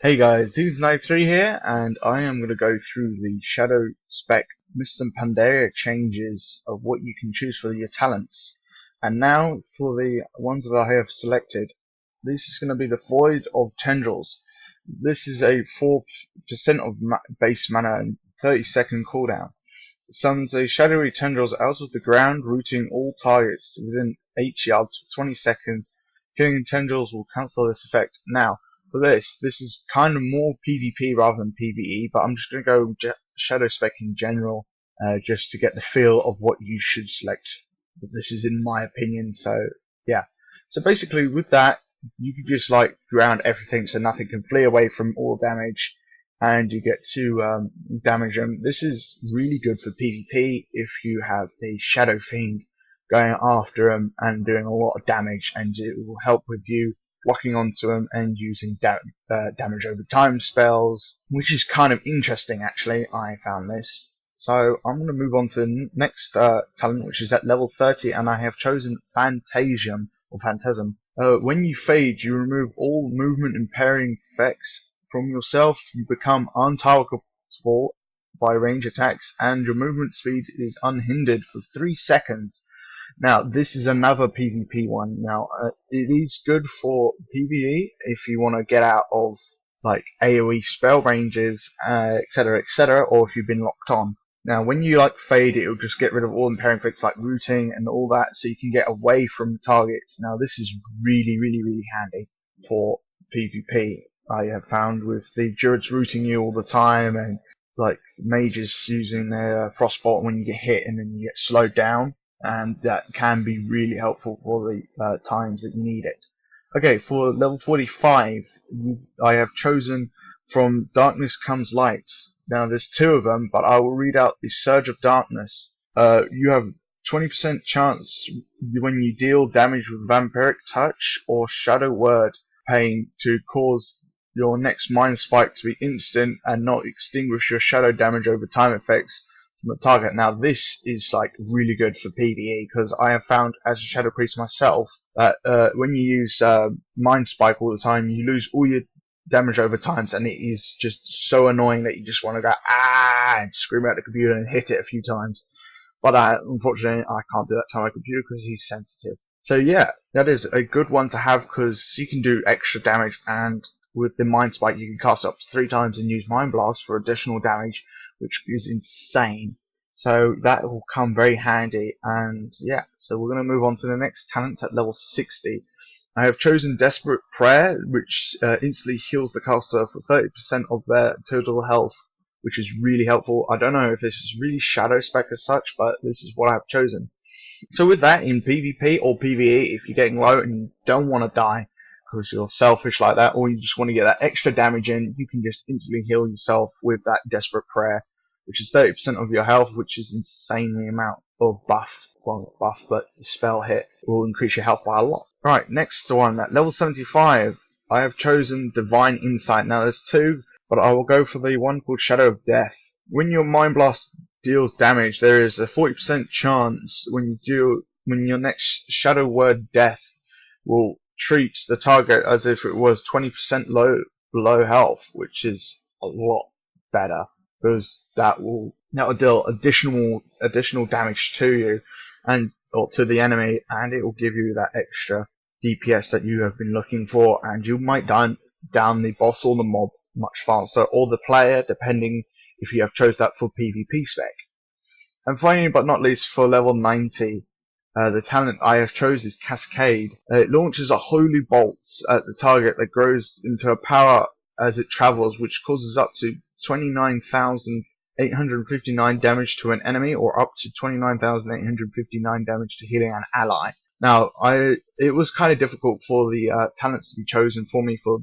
Hey guys, Dudes93 here, and I am going to go through the Shadow spec with some Pandaria changes of what you can choose for your talents. And now for the ones that I have selected, this is going to be the Void of Tendrils. This is a 4% of base mana and 30-second cooldown. It summons a shadowy tendrils out of the ground, rooting all targets within 8 yards for 20 seconds. Killing tendrils will cancel this effect. Now, for this is kind of more PvP rather than PvE, but I'm just going to go shadow spec in general, just to get the feel of what you should select. But this is in my opinion, so yeah. So basically, with that, you can just like ground everything so nothing can flee away from all damage, and you get to damage them. This is really good for PvP if you have the Shadow Fiend going after them and doing a lot of damage, and it will help with you locking onto them and using damage over time spells, which is kind of interesting actually. I found this. So I'm going to move on to the next talent, which is at level 30, and I have chosen Phantasm. When you fade, you remove all movement impairing effects from yourself. You become untargetable by range attacks, and your movement speed is unhindered for 3 seconds. Now, this is another PvP one. Now, it is good for PvE if you want to get out of like AoE spell ranges, etc., etc., or if you've been locked on. Now, when you like fade, it will just get rid of all impairing effects like rooting and all that, so you can get away from targets. Now, this is really handy for PvP. I have found with the druids rooting you all the time, and like mages using their frostbolt when you get hit and then you get slowed down, and that can be really helpful for the times that you need it. Okay, for level 45, I have chosen From Darkness Comes Light. Now there's 2 of them, but I will read out the Surge of Darkness. You have 20% chance when you deal damage with Vampiric Touch or Shadow Word Pain to cause your next Mind Spike to be instant and not extinguish your shadow damage over time effects from the target. Now this is like really good for PvE, because I have found as a Shadow Priest myself that when you use Mind Spike all the time, you lose all your damage over times, and it is just so annoying that you just want to go and scream at the computer and hit it a few times. But unfortunately I can't do that to my computer because he's sensitive. So yeah, that is a good one to have because you can do extra damage, and with the Mind Spike you can cast up to 3 times and use Mind Blast for additional damage, which is insane. So that will come very handy. And yeah, so we're going to move on to the next talent at level 60. I have chosen Desperate Prayer, which instantly heals the caster for 30% of their total health, which is really helpful. I don't know if this is really shadow spec as such, but this is what I've chosen. So with that, in PvP or PvE, if you're getting low and you don't want to die because you're selfish like that, or you just want to get that extra damage in, you can just instantly heal yourself with that Desperate Prayer, which is 30% of your health, which is insanely amount of buff. Well, not buff, but the spell hit will increase your health by a lot. Right, next one, at level 75, I have chosen Divine Insight. Now there's 2, but I will go for the one called Shadow of Death. When your Mind Blast deals damage, there is a 40% chance when your next Shadow Word Death will treat the target as if it was 20% low health, which is a lot better, because that will deal additional damage to you or to the enemy, and it will give you that extra DPS that you have been looking for, and you might down the boss or the mob much faster, or the player, depending if you have chose that for PvP spec. And finally, but not least, for level 90, the talent I have chose is Cascade. It launches a holy bolt at the target that grows into a power as it travels, which causes up to 29,859 damage to an enemy, or up to 29,859 damage to healing an ally. Now, it was kind of difficult for the talents to be chosen for me for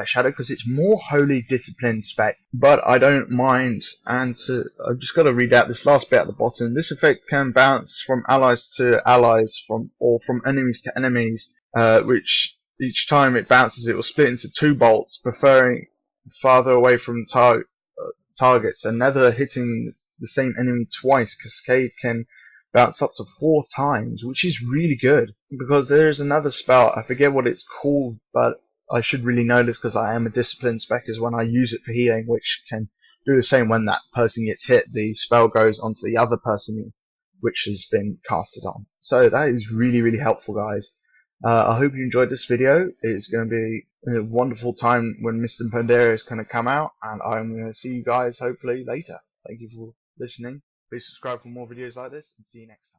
Shadow, because it's more Holy Discipline spec, but I don't mind. And I've just got to read out this last bit at the bottom. This effect can bounce from allies to allies, or from enemies to enemies, which each time it bounces it will split into 2 bolts, preferring farther away from targets, and never hitting the same enemy twice. Cascade can bounce up to 4 times, which is really good, because there is another spell, I forget what it's called, but I should really know this because I am a discipline spec, is when I use it for healing, which can do the same when that person gets hit. The spell goes onto the other person which has been casted on. So that is really, really helpful, guys. I hope you enjoyed this video. It's going to be a wonderful time when Mr. Pandaria is going to come out, and I'm going to see you guys hopefully later. Thank you for listening. Please subscribe for more videos like this, and see you next time.